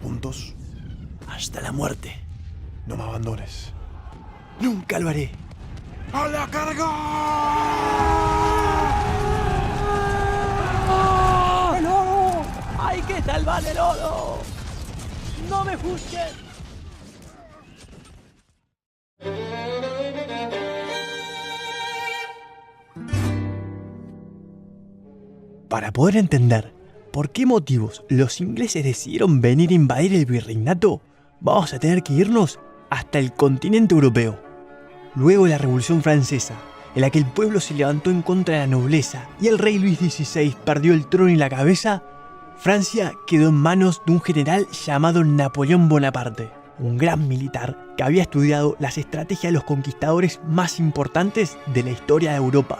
juntos. Hasta la muerte. No me abandones. Nunca lo haré. ¡A la carga! ¡El oro! ¡Hay que salvar el oro! ¡No me juzguen! Para poder entender por qué motivos los ingleses decidieron venir a invadir el virreinato, vamos a tener que irnos hasta el continente europeo. Luego de la Revolución Francesa, en la que el pueblo se levantó en contra de la nobleza y el rey Luis XVI perdió el trono y la cabeza, Francia quedó en manos de un general llamado Napoleón Bonaparte, un gran militar que había estudiado las estrategias de los conquistadores más importantes de la historia de Europa.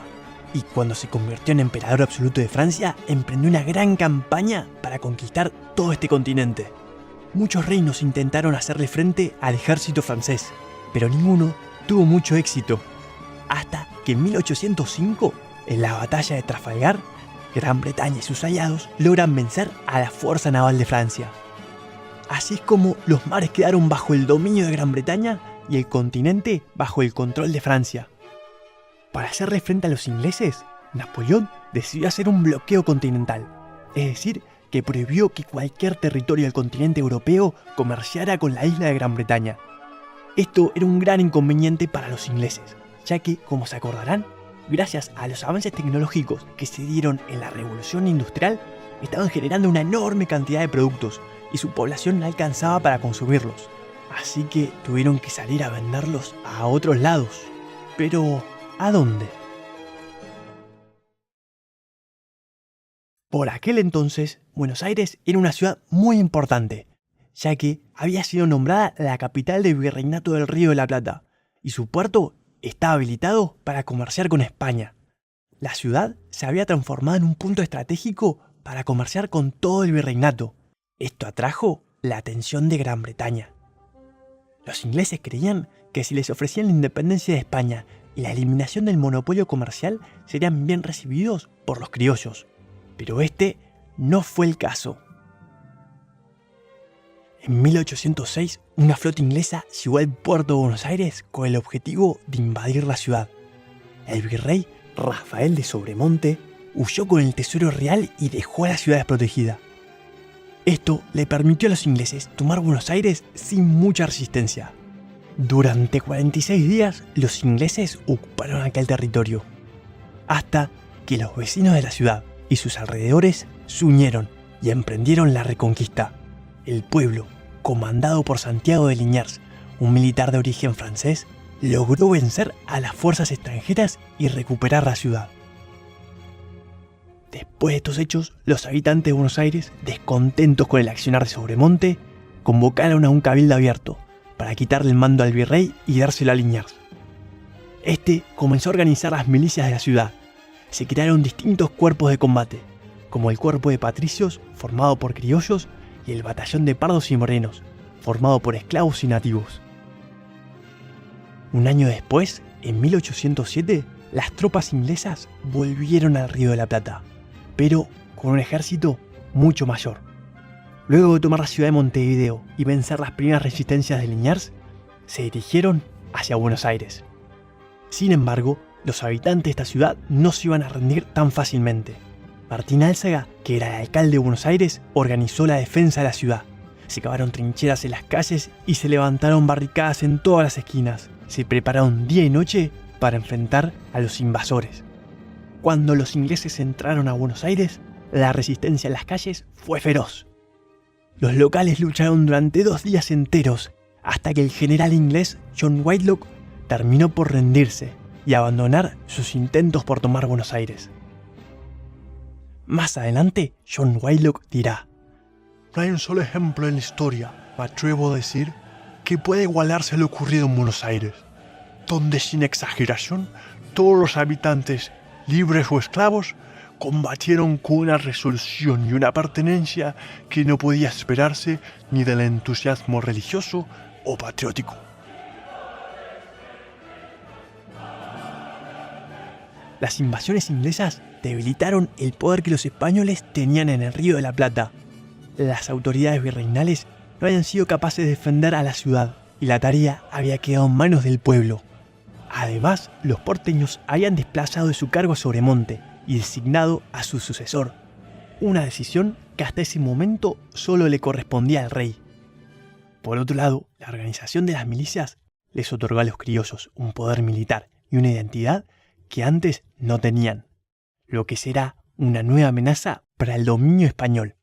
Y cuando se convirtió en emperador absoluto de Francia, emprendió una gran campaña para conquistar todo este continente. Muchos reinos intentaron hacerle frente al ejército francés, pero ninguno tuvo mucho éxito. Hasta que en 1805, en la batalla de Trafalgar, Gran Bretaña y sus aliados logran vencer a la fuerza naval de Francia. Así es como los mares quedaron bajo el dominio de Gran Bretaña y el continente bajo el control de Francia. Para hacerle frente a los ingleses, Napoleón decidió hacer un bloqueo continental, es decir, que prohibió que cualquier territorio del continente europeo comerciara con la isla de Gran Bretaña. Esto era un gran inconveniente para los ingleses, ya que, como se acordarán, gracias a los avances tecnológicos que se dieron en la Revolución Industrial, estaban generando una enorme cantidad de productos y su población no alcanzaba para consumirlos. Así que tuvieron que salir a venderlos a otros lados. Pero ¿a dónde? Por aquel entonces, Buenos Aires era una ciudad muy importante, ya que había sido nombrada la capital del Virreinato del Río de la Plata, y su puerto estaba habilitado para comerciar con España. La ciudad se había transformado en un punto estratégico para comerciar con todo el virreinato. Esto atrajo la atención de Gran Bretaña. Los ingleses creían que si les ofrecían la independencia de España y la eliminación del monopolio comercial serían bien recibidos por los criollos, pero este no fue el caso. En 1806, una flota inglesa llegó al puerto de Buenos Aires con el objetivo de invadir la ciudad. El virrey Rafael de Sobremonte huyó con el tesoro real y dejó a la ciudad desprotegida. Esto le permitió a los ingleses tomar Buenos Aires sin mucha resistencia. Durante 46 días, los ingleses ocuparon aquel territorio, hasta que los vecinos de la ciudad y sus alrededores se unieron y emprendieron la reconquista. El pueblo, comandado por Santiago de Liniers, un militar de origen francés, logró vencer a las fuerzas extranjeras y recuperar la ciudad. Después de estos hechos, los habitantes de Buenos Aires, descontentos con el accionar de Sobremonte, convocaron a un cabildo abierto para quitarle el mando al virrey y dárselo a Liniers. Este comenzó a organizar las milicias de la ciudad. Se crearon distintos cuerpos de combate, como el cuerpo de patricios, formado por criollos, y el batallón de pardos y morenos, formado por esclavos y nativos. Un año después, en 1807, las tropas inglesas volvieron al Río de la Plata, pero con un ejército mucho mayor. Luego de tomar la ciudad de Montevideo y vencer las primeras resistencias de Liniers, se dirigieron hacia Buenos Aires. Sin embargo, los habitantes de esta ciudad no se iban a rendir tan fácilmente. Martín Álzaga, que era el alcalde de Buenos Aires, organizó la defensa de la ciudad. Se cavaron trincheras en las calles y se levantaron barricadas en todas las esquinas. Se prepararon día y noche para enfrentar a los invasores. Cuando los ingleses entraron a Buenos Aires, la resistencia en las calles fue feroz. Los locales lucharon durante 2 días enteros, hasta que el general inglés John Whitelock terminó por rendirse y abandonar sus intentos por tomar Buenos Aires. Más adelante, John Whitelock dirá: No hay un solo ejemplo en la historia, me atrevo a decir, que pueda igualarse a lo ocurrido en Buenos Aires, donde sin exageración todos los habitantes, libres o esclavos, combatieron con una resolución y una pertenencia que no podía esperarse ni del entusiasmo religioso o patriótico. Las invasiones inglesas debilitaron el poder que los españoles tenían en el Río de la Plata. Las autoridades virreinales no habían sido capaces de defender a la ciudad y la tarea había quedado en manos del pueblo. Además, los porteños habían desplazado de su cargo a Sobremonte y designado a su sucesor, una decisión que hasta ese momento solo le correspondía al rey. Por otro lado, la organización de las milicias les otorgó a los criollos un poder militar y una identidad que antes no tenían, lo que será una nueva amenaza para el dominio español.